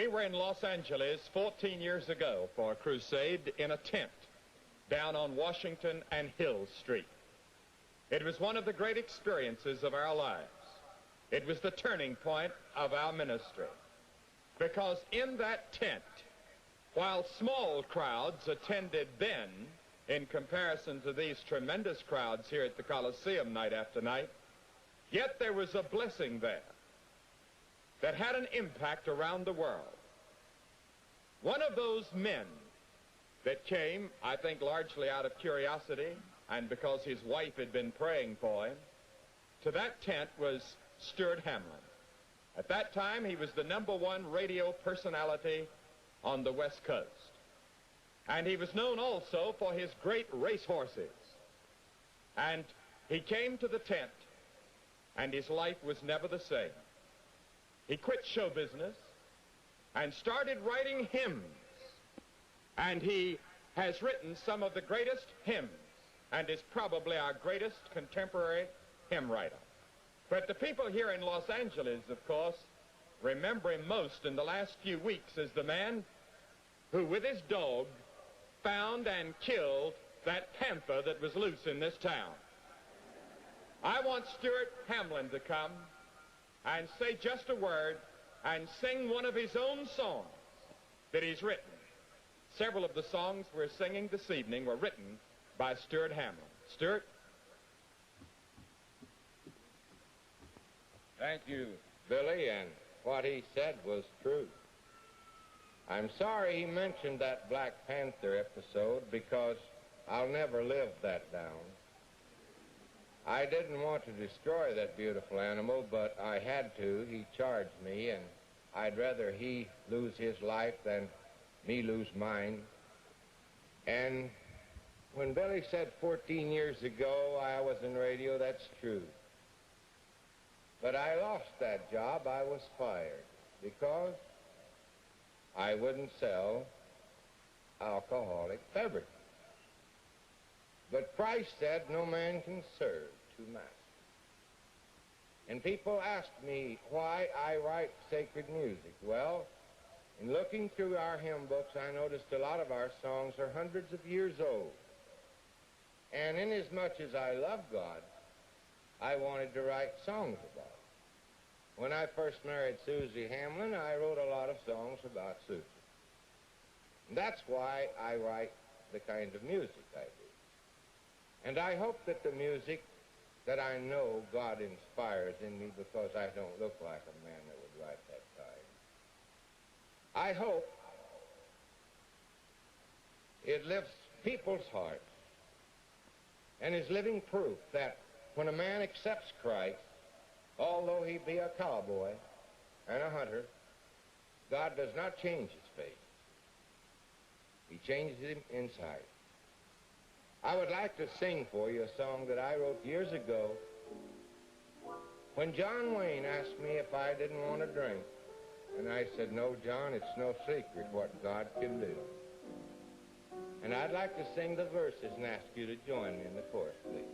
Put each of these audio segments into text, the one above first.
We were in Los Angeles 14 years ago for a crusade in a tent down on Washington and Hill Street. It was one of the great experiences of our lives. It was the turning point of our ministry, because in that tent, while small crowds attended then in comparison to these tremendous crowds here at the Coliseum night after night, yet there was a blessing there that had an impact around the world. One of those men that came, I think largely out of curiosity and because his wife had been praying for him, to that tent was Stuart Hamblin. At that time, he was the #1 radio personality on the West Coast. And he was known also for his great race horses. And he came to the tent, and his life was never the same. He quit show business and started writing hymns. And he has written some of the greatest hymns and is probably our greatest contemporary hymn writer. But the people here in Los Angeles, of course, remember him most in the last few weeks as the man who, with his dog, found and killed that panther that was loose in this town. I want Stuart Hamblin to come and say just a word and sing one of his own songs that he's written. Several of the songs we're singing this evening were written by Stuart Hamblin. Stuart? Thank you, Billy, and what he said was true. I'm sorry he mentioned that Black Panther episode because I'll never live that down. I didn't want to destroy that beautiful animal, but I had to. He charged me, and I'd rather he lose his life than me lose mine. And when Billy said 14 years ago I was in radio, that's true. But I lost that job. I was fired because I wouldn't sell alcoholic beverages. But Christ said no man can serve two masters. And people ask me why I write sacred music. Well, in looking through our hymn books, I noticed a lot of our songs are hundreds of years old. And inasmuch as I love God, I wanted to write songs about it. When I first married Susie Hamblin, I wrote a lot of songs about Susie. And that's why I write the kind of music I do. And I hope that the music that I know God inspires in me, because I don't look like a man that would write that kind, I hope it lifts people's hearts and is living proof that when a man accepts Christ, although he be a cowboy and a hunter, God does not change his face. He changes him inside. I would like to sing for you a song that I wrote years ago when John Wayne asked me if I didn't want to drink. And I said, no, John, it's no secret what God can do. And I'd like to sing the verses and ask you to join me in the chorus, please.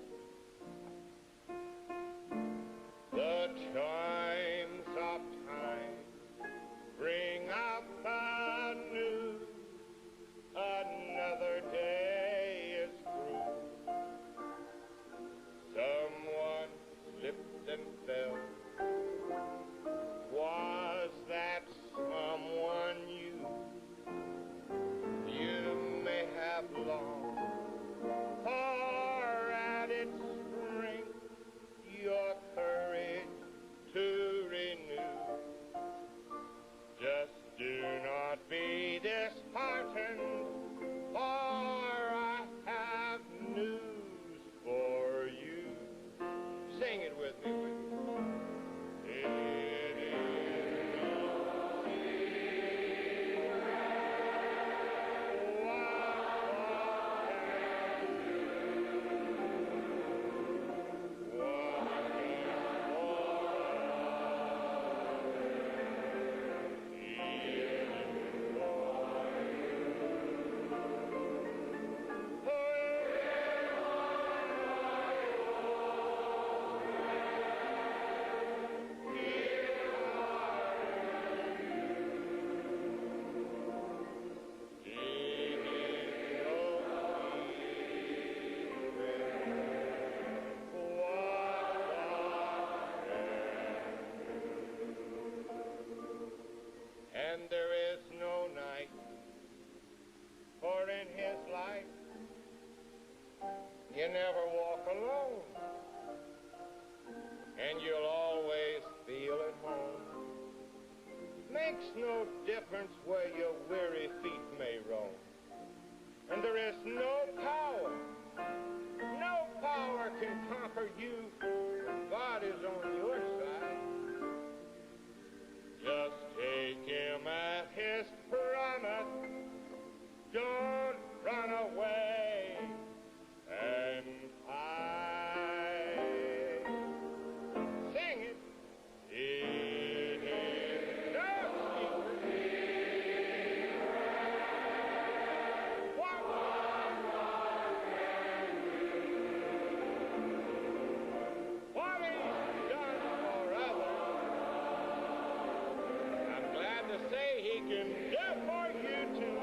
The chimes of time ring out anew. Another day is through. Someone slipped and fell. Was that someone you? You may have longed for, and it You never walk alone, and you'll always feel at home. Makes no difference where your weary feet may roam. And there is no power can conquer you when God is on your side. Just take him at his promise. Don't run away and hide. Sing it. It is no secret. What he's done for others, I'm glad to say he can do for you too.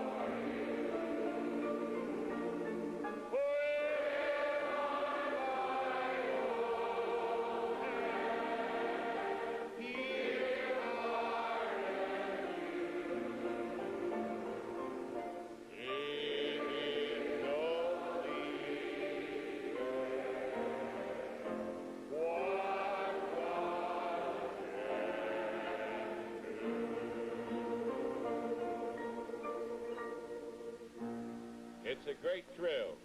It's a great thrill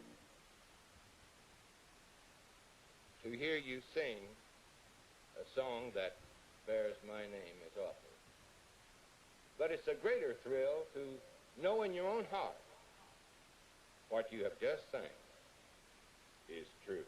to hear you sing a song that bears my name as author. But it's a greater thrill to know in your own heart what you have just sang is true.